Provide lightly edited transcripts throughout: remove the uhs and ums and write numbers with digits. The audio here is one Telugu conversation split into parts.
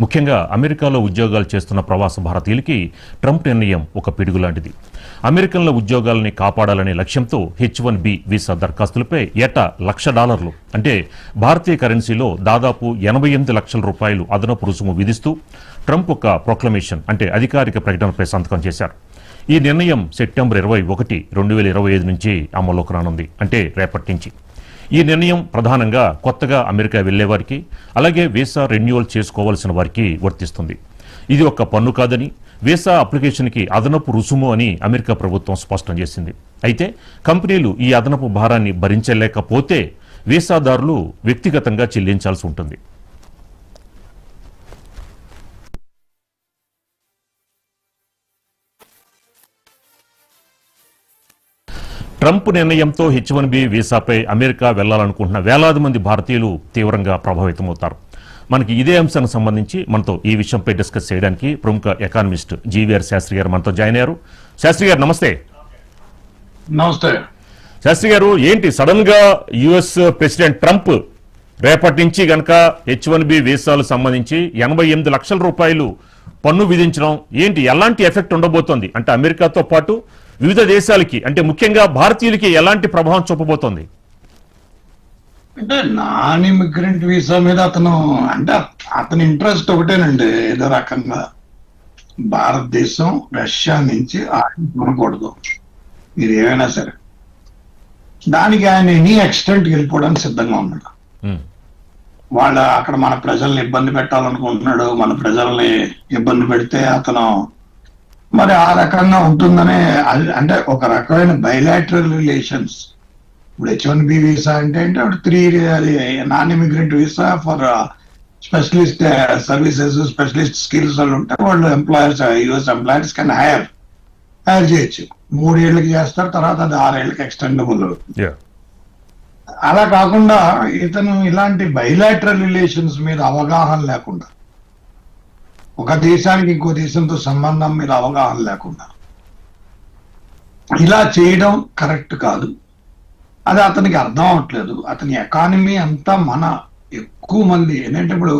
ముఖ్యంగా అమెరికాలో ఉద్యోగాలు చేస్తున్న ప్రవాస భారతీయులకి ట్రంప్ నిర్ణయం ఒక పిడుగు లాంటిది. అమెరికన్ల ఉద్యోగాలని కాపాడాలనే లక్ష్యంతో H-1B వీసా దరఖాస్తులపై ఏటా $1,00,000 అంటే భారతీయ కరెన్సీలో దాదాపు 88 లక్షల రూపాయలు అదనపు రుసుము విధిస్తూ ట్రంప్ ఒక ప్రొక్లమేషన్ అంటే అధికారిక ప్రకటనపై సంతకం చేశారు. ఈ నిర్ణయం సెప్టెంబర్ 21, 2025 నుంచి అమల్లోకి రానుంది, అంటే రేపటి నుంచి. ఈ నిర్ణయం ప్రధానంగా కొత్తగా అమెరికా వెళ్లేవారికి, అలాగే వీసా రెన్యువల్ చేసుకోవాల్సిన వారికి వర్తిస్తుంది. ఇది ఒక పన్ను కాదని, వీసా అప్లికేషన్కి అదనపు రుసుము అని అమెరికా ప్రభుత్వం స్పష్టం చేసింది. అయితే కంపెనీలు ఈ అదనపు భారాన్ని భరించలేకపోతే వీసాదారులు వ్యక్తిగతంగా చెల్లించాల్సి ఉంటుంది. ట్రంప్ నిర్ణయంతో H-1B వీసాపై అమెరికా వెళ్లాలనుకుంటున్న వేలాది మంది భారతీయులు తీవ్రంగా ప్రభావితమవుతారు. మనకి ఇదే అంశానికి సంబంధించి మనతో ఈ విషయంపై డిస్కస్ చేయడానికి ప్రముఖ ఎకానమిస్ట్ జీవీఆర్ శాస్త్రి గారు మనతో జాయిన్ అయ్యారు. శాస్త్రి గారు నమస్తే. నమస్తే శాస్త్రి గారు, ఏంటి సడన్ గా యుఎస్ ప్రెసిడెంట్ ట్రంప్ రేపటి నుంచి గనక H-1B వీసాలకు సంబంధించి 88 లక్షల రూపాయలు పన్ను విధించడం ఏంటి, ఎలాంటి ఎఫెక్ట్ ఉండబోతోంది? అంటే అమెరికాతో పాటు వివిధ దేశాలకి, అంటే ముఖ్యంగా భారతీయులకి ఎలాంటి ప్రభావం చూపబోతోంది? అంటే నాన్ ఇమిగ్రెంట్ వీసా మీద అతని ఇంట్రెస్ట్ ఒకటేనండి, ఏదో రకంగా భారతదేశం రష్యా నుంచి ఆయిల్ కొనకూడదు, మీరు ఏమైనా సరే. దానికి ఆయన ఎనీ ఎక్స్టెంట్కి వెళ్ళిపోవడానికి సిద్ధంగా ఉన్నాడు. అక్కడ మన ప్రజల్ని ఇబ్బంది పెట్టాలనుకుంటున్నాడు. మన ప్రజల్ని ఇబ్బంది పెడితే అతను మరి ఆ రకంగా ఉంటుందనే, అంటే ఒక రకమైన బైలాటరల్ రిలేషన్స్. ఇప్పుడు H-1B వీసా అంటే అది non immigrant visa for specialist services, specialist skills వాళ్ళు ఉంటే వాళ్ళు employers, US employers can hire చేయొచ్చు. 3 ఏళ్ళకి చేస్తారు, తర్వాత అది 6 ఏళ్ళకి ఎక్స్టెండబుల్ అవుతుంది. అలా కాకుండా ఇతను ఇలాంటి బైలాటరల్ రిలేషన్స్ మీద అవగాహన లేకుండా, ఒక దేశానికి ఇంకో దేశంతో సంబంధం మీద అవగాహన లేకుండా ఇలా చేయడం కరెక్ట్ కాదు. అది అతనికి అర్థం అవట్లేదు. అతని ఎకానమీ అంతా ఎక్కువ మంది ఏంటంటే ఇప్పుడు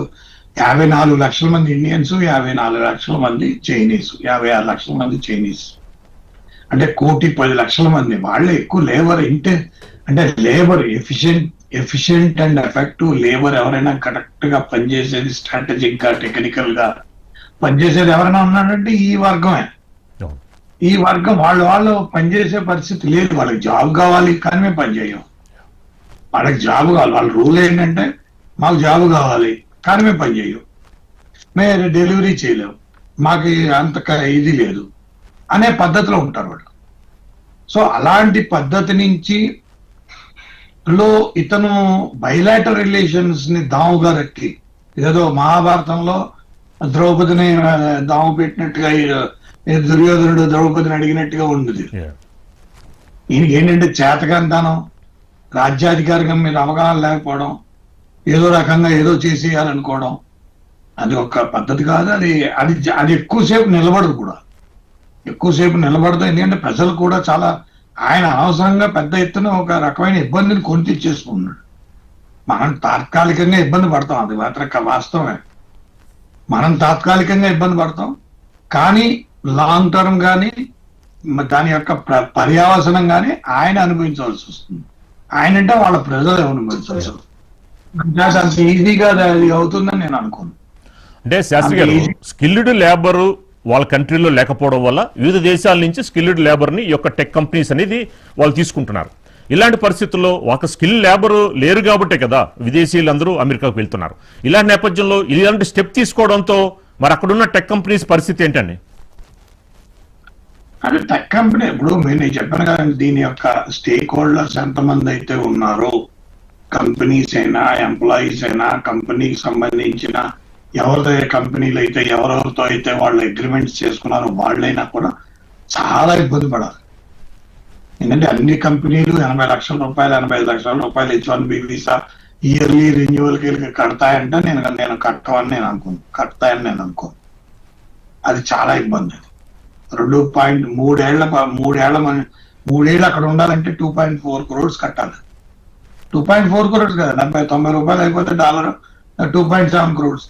54 లక్షల మంది ఇండియన్స్, 54 లక్షల మంది చైనీస్, 56 లక్షల మంది చైనీస్, అంటే 1,10,00,000 మంది. వాళ్ళే ఎక్కువ లేబర్ అంటే labour efficient and effective labour ఎవరైనా కరెక్ట్ గా పనిచేసేది, స్ట్రాటజిక్ గా, టెక్నికల్ గా పనిచేసేది ఎవరైనా ఉన్నాడంటే ఈ వర్గమే. ఈ వర్గం వాళ్ళు పనిచేసే పరిస్థితి లేదు. వాళ్ళకి జాబ్ కావాలి కానీ మేము పనిచేయం. వాళ్ళకి జాబ్ కావాలి, వాళ్ళ రూల్ ఏంటంటే మాకు జాబ్ కావాలి కానీ మేము పనిచేయం, మేము డెలివరీ చేయలేము, మాకు అంత ఇది లేదు అనే పద్ధతిలో ఉంటారు వాళ్ళు. సో అలాంటి పద్ధతి నుంచి ఇతను బైలాటరల్ రిలేషన్స్ ని దావుగా రక్కి, ఏదో మహాభారతంలో ద్రౌపదిని దాము పెట్టినట్టుగా దుర్యోధనుడు ద్రౌపదిని అడిగినట్టుగా ఉండదు. ఈయనకి ఏంటంటే చేతకంతానం, రాజ్యాధికారికం మీద అవగాహన లేకపోవడం, ఏదో రకంగా ఏదో చేసేయాలనుకోవడం, అది ఒక పద్ధతి కాదు. అది ఎక్కువసేపు నిలబడదు కూడా, ఎక్కువసేపు నిలబడదు. ఎందుకంటే ప్రజలు కూడా చాలా, ఆయన అనవసరంగా పెద్ద ఎత్తున ఒక రకమైన ఇబ్బందిని కొని తెచ్చేసుకున్నాడు. మనం తాత్కాలికంగా ఇబ్బంది పడతాం, అది మాత్రం వాస్తవమే. మనం తాత్కాలికంగా ఇబ్బంది పడతాం, కానీ లాంగ్ టర్మ్ కానీ దాని యొక్క పర్యావసనం కానీ ఆయన అనుభవించవలసి వస్తుంది. ఆయన అంటే వాళ్ళ ప్రజలు అనుభవించవలసి వస్తుంది. అంత ఈజీగా అది అవుతుందని నేను అనుకోను. అంటే శాస్త్రి గారు, స్కిల్డ్ లేబర్ వాళ్ళ కంట్రీలో లేకపోవడం వల్ల వివిధ దేశాల నుంచి స్కిల్డ్ లేబర్ని ఈ యొక్క టెక్ కంపెనీస్ అనేది వాళ్ళు తీసుకుంటున్నారు. ఇలాంటి పరిస్థితుల్లో ఒక స్కిల్ లేబర్ లేరు కాబట్టే కదా విదేశీయులందరూ అమెరికాకు వెళ్తున్నారు. ఇలాంటి నేపథ్యంలో ఇలాంటి స్టెప్ తీసుకోవడంతో మరి అక్కడున్న టెక్ కంపెనీస్ పరిస్థితి ఏంటండి? అది టెక్ కంపెనీ, ఇప్పుడు నేను చెప్పాను కదా, దీని యొక్క స్టేక్ హోల్డర్స్ ఎంతమంది అయితే ఉన్నారో, కంపెనీస్ అయినా, ఎంప్లాయీస్ అయినా, కంపెనీకి సంబంధించిన ఎవరితో కంపెనీలు అయితే ఎవరెవరితో అయితే వాళ్ళు అగ్రిమెంట్స్ చేసుకున్నారో వాళ్ళైనా కూడా చాలా ఇబ్బంది పడాలి. ఎందుకంటే అన్ని కంపెనీలు 80 లక్షల రూపాయలు, 85 లక్షల రూపాయలు H-1B వీసా ఇయర్లీ రెన్యువల్కి కడతాయంటే నేను కట్టమని నేను అనుకోను. అది చాలా ఇబ్బంది. 3 ఏళ్ళు అక్కడ ఉండాలంటే 2.4 crores కట్టాలి. 2.4 crores కదా, 70-90 రూపాయలు అయిపోతే $2.7 crores.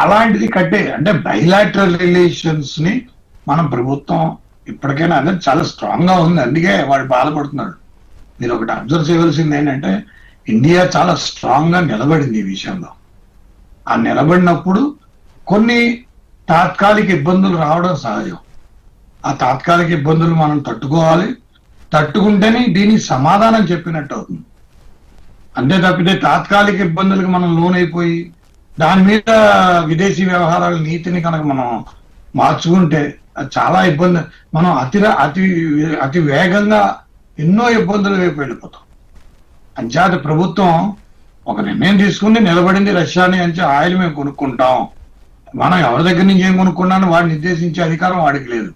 అలాంటిది కట్టే అంటే బైలాటరల్ రిలేషన్స్ ని మనం ప్రభుత్వం ఇప్పటికైనా అదే చాలా స్ట్రాంగ్ గా ఉంది, అందుకే వాడు బాధపడుతున్నాడు. మీరు ఒకటి అబ్జర్వ్ చేయవలసింది ఏంటంటే ఇండియా చాలా స్ట్రాంగ్ గా నిలబడింది ఈ విషయంలో. ఆ నిలబడినప్పుడు కొన్ని తాత్కాలిక ఇబ్బందులు రావడం సహజం. ఆ తాత్కాలిక ఇబ్బందులు మనం తట్టుకోవాలి, తట్టుకుంటేనే దీనికి సమాధానం చెప్పినట్టు అవుతుంది. అంతే తప్పితే తాత్కాలిక ఇబ్బందులకు మనం లోనైపోయి దాని మీద విదేశీ వ్యవహారాల నీతిని కనుక మనం మార్చుకుంటే అది చాలా ఇబ్బంది. మనం అతి వేగంగా ఎన్నో ఇబ్బందుల వైపు వెళ్ళిపోతాం. అంచేత ప్రభుత్వం ఒక నిర్ణయం తీసుకుని నిలబడింది రష్యాని అంటే ఆయిల్ మేము కొనుక్కుంటాం, మనం ఎవరి దగ్గర నుంచి ఏం కొనుక్కున్నాను వాడిని నిర్దేశించే అధికారం వాడికి లేదు.